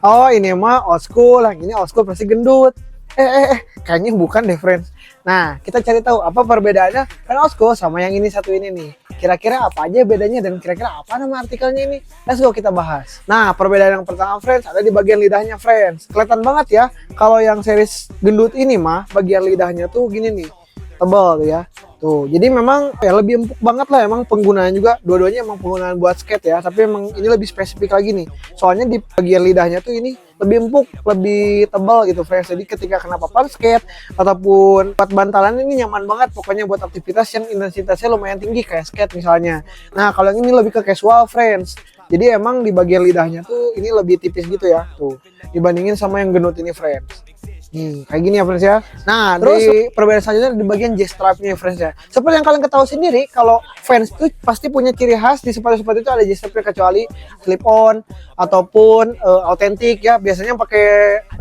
Oh ini mah old school, yang ini old school versi gendut. Kayaknya bukan deh friends. Nah kita cari tahu apa perbedaannya kan old school sama yang ini satu ini nih. Kira-kira apa aja bedanya dan kira-kira apa nama artikelnya ini? Let's go kita bahas. Nah perbedaan yang pertama friends ada di bagian lidahnya friends. Kelihatan banget ya kalau yang series gendut ini mah bagian lidahnya tuh gini nih, tebal tuh ya. Tuh, jadi memang ya lebih empuk banget lah emang penggunaan juga. Dua-duanya emang penggunaan buat skate ya, tapi emang ini lebih spesifik lagi nih. Soalnya di bagian lidahnya tuh ini lebih empuk, lebih tebal gitu, friends. Jadi ketika kena papan skate ataupun buat bantalan ini nyaman banget pokoknya buat aktivitas yang intensitasnya lumayan tinggi kayak skate misalnya. Nah, kalau yang ini lebih ke casual, friends. Jadi emang di bagian lidahnya tuh ini lebih tipis gitu ya, tuh. Dibandingin sama yang gendut ini, friends. Nih, kayak gini ya friends ya. Nah, terus di perbedaan selanjutnya di bagian J strapnya friends ya. Seperti yang kalian ketahui sendiri, kalau fans itu pasti punya ciri khas di sepatu-sepatu itu ada J strapnya kecuali slip on ataupun autentik ya. Biasanya pakai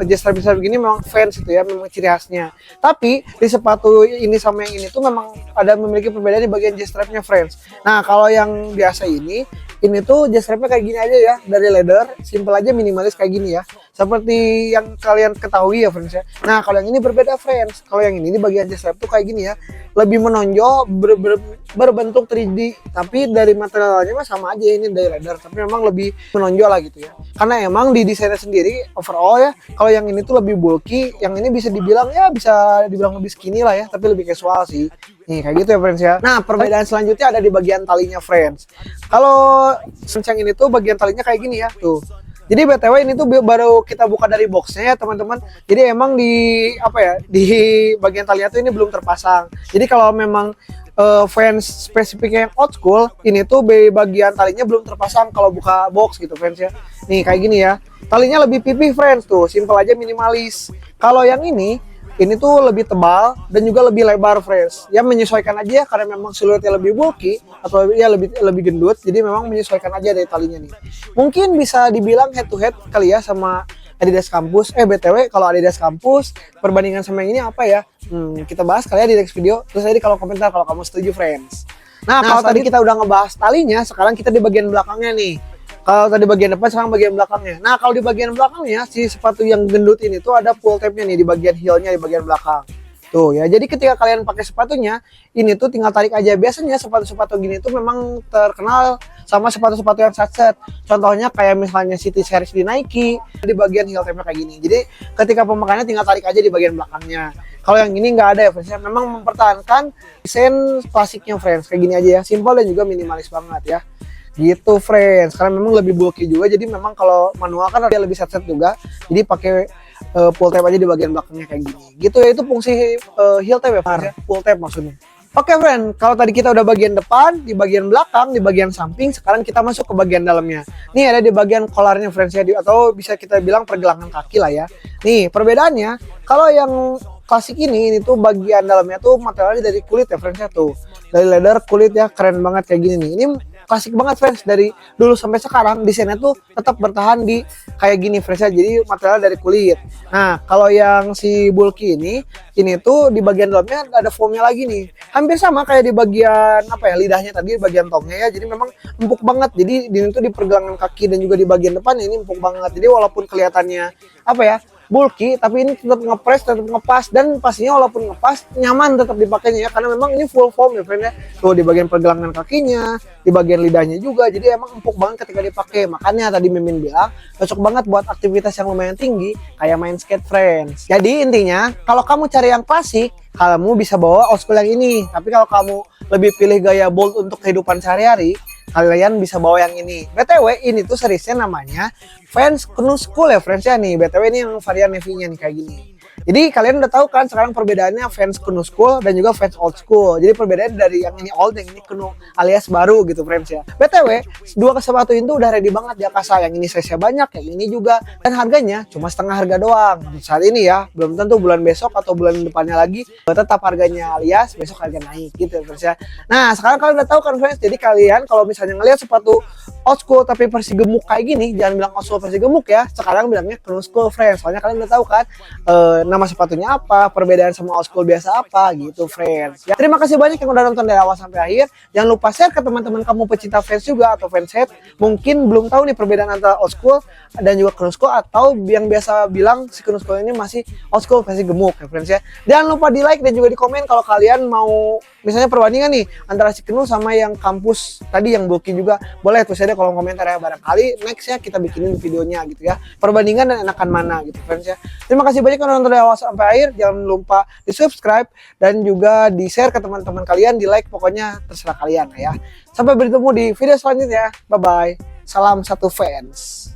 J strap begini memang fans itu ya, memang ciri khasnya. Tapi di sepatu ini sama yang ini tuh memang ada memiliki perbedaan di bagian J strapnya friends. Nah, kalau yang biasa ini tuh J strapnya kayak gini aja ya, dari leather, simple aja, minimalis kayak gini ya. Seperti yang kalian ketahui ya friends ya. Nah kalau yang ini berbeda friends. Kalau yang ini di bagian J strap tuh kayak gini ya, lebih menonjol, berbentuk 3D. Tapi dari materialnya mah sama aja, ini dari leather, tapi memang lebih menonjol lah gitu ya. Karena emang di desainnya sendiri overall ya, kalau yang ini tuh lebih bulky, yang ini bisa dibilang lebih skinny lah ya, tapi lebih casual sih. Nih kayak gitu ya friends ya. Nah perbedaan selanjutnya ada di bagian talinya friends. Kalau yang ini tuh bagian talinya kayak gini ya, tuh. Jadi BTW ini tuh baru kita buka dari boxnya ya teman-teman. Jadi emang di bagian talinya tuh ini belum terpasang. Jadi kalau memang fans spesifiknya yang old school, ini tuh bagian talinya belum terpasang kalau buka box gitu fans ya. Nih kayak gini ya. Talinya lebih pipih friends tuh, simple aja, minimalis. Kalau yang ini tuh lebih tebal dan juga lebih lebar friends. Ya menyesuaikan aja ya karena memang siluetnya lebih bulky atau ya lebih gendut. Jadi memang menyesuaikan aja dari talinya nih. Mungkin bisa dibilang head to head kali ya sama Adidas Campus. BTW kalau Adidas Campus perbandingan sama yang ini apa ya? Kita bahas kali ya di next video. Terus tadi kalau komentar kalau kamu setuju friends. Nah kalau tadi kita udah ngebahas talinya, sekarang kita di bagian belakangnya nih. Kalau tadi bagian depan, sekarang bagian belakangnya. Nah, kalau di bagian belakangnya, si sepatu yang gendut ini tuh ada pull tab-nya nih di bagian heel-nya di bagian belakang. Tuh ya, jadi ketika kalian pakai sepatunya, ini tuh tinggal tarik aja. Biasanya sepatu-sepatu gini tuh memang terkenal sama sepatu-sepatu yang satset. Contohnya kayak misalnya City Series di Nike, di bagian heel tab-nya kayak gini. Jadi ketika pemakaiannya tinggal tarik aja di bagian belakangnya. Kalau yang ini nggak ada ya friends, memang mempertahankan desain klasiknya friends. Kayak gini aja ya, simple dan juga minimalis banget ya. Gitu friends, karena memang lebih bulky juga, jadi memang kalau manual kan dia lebih set juga, jadi pakai pull tab aja di bagian belakangnya kayak gini gitu ya. Itu fungsi heel tab ya friends ya, pull tab maksudnya. Oke friend, kalau tadi kita udah bagian depan, di bagian belakang, di bagian samping, sekarang kita masuk ke bagian dalamnya. Nih ada di bagian collarnya friends ya, atau bisa kita bilang pergelangan kaki lah ya. Nih perbedaannya, kalau yang klasik ini tuh bagian dalamnya tuh materialnya dari kulit ya friends ya, tuh dari leather kulit ya, keren banget kayak gini nih. Ini klasik banget friends, dari dulu sampai sekarang desainnya tuh tetap bertahan di kayak gini friends ya, jadi material dari kulit. Nah kalau yang si bulky ini tuh di bagian dalamnya ada foamnya lagi nih, hampir sama kayak di bagian lidahnya tadi, di bagian tongnya ya. Jadi memang empuk banget, jadi ini tuh di pergelangan kaki dan juga di bagian depan ini empuk banget. Jadi walaupun kelihatannya bulky, tapi ini tetap ngepres, tetap ngepas, dan pastinya walaupun ngepas nyaman tetap dipakainya ya, karena memang ini full foam ya friend ya. Tuh di bagian pergelangan kakinya, di bagian lidahnya juga, jadi emang empuk banget ketika dipakai. Makanya tadi Mimin bilang cocok banget buat aktivitas yang lumayan tinggi kayak main skate friends. Jadi intinya kalau kamu cari yang klasik, kamu bisa bawa old school yang ini. Tapi kalau kamu lebih pilih gaya bold untuk kehidupan sehari-hari, kalian bisa bawa yang ini. BTW ini tuh seriesnya namanya Vans Knu Skool ya friends ya nih. BTW ini yang varian navy-nya nih kayak gini. Jadi kalian udah tahu kan sekarang perbedaannya Vans Knu Skool dan juga Vans Old School. Jadi perbedaannya dari yang ini old, yang ini Knu alias baru gitu friends ya. BTW dua sepatu itu udah ready banget di Akasa. Yang ini size-nya banyak, yang ini juga, dan harganya cuma setengah harga doang saat ini ya. Belum tentu bulan besok atau bulan depannya lagi tetap harganya alias besok harga naik gitu ya friends ya. Nah sekarang kalian udah tahu kan friends. Jadi kalian kalau misalnya ngelihat sepatu old school tapi versi gemuk kayak gini, jangan bilang old school versi gemuk ya, sekarang bilangnya new school friends. Soalnya kalian udah tahu kan nama sepatunya apa, perbedaan sama old school biasa apa gitu friends. Ya, terima kasih banyak yang udah nonton dari awal sampai akhir. Jangan lupa share ke teman-teman kamu pecinta fans juga atau fanshead. Mungkin belum tahu nih perbedaan antara old school dan juga new school, atau yang biasa bilang si new school ini masih old school versi gemuk ya friends ya. Jangan lupa di like dan juga di komen kalau kalian mau misalnya perbandingan nih antara si Kenu sama yang kampus tadi yang bulky juga, boleh tulis aja kolom komentar ya, barangkali next ya kita bikinin videonya gitu ya, perbandingan dan enakan mana gitu friends ya. Terima kasih banyak yang nonton dari awal sampai akhir. Jangan lupa di subscribe dan juga di share ke teman-teman kalian, di like, pokoknya terserah kalian ya. Sampai bertemu di video selanjutnya, bye bye, salam satu fans.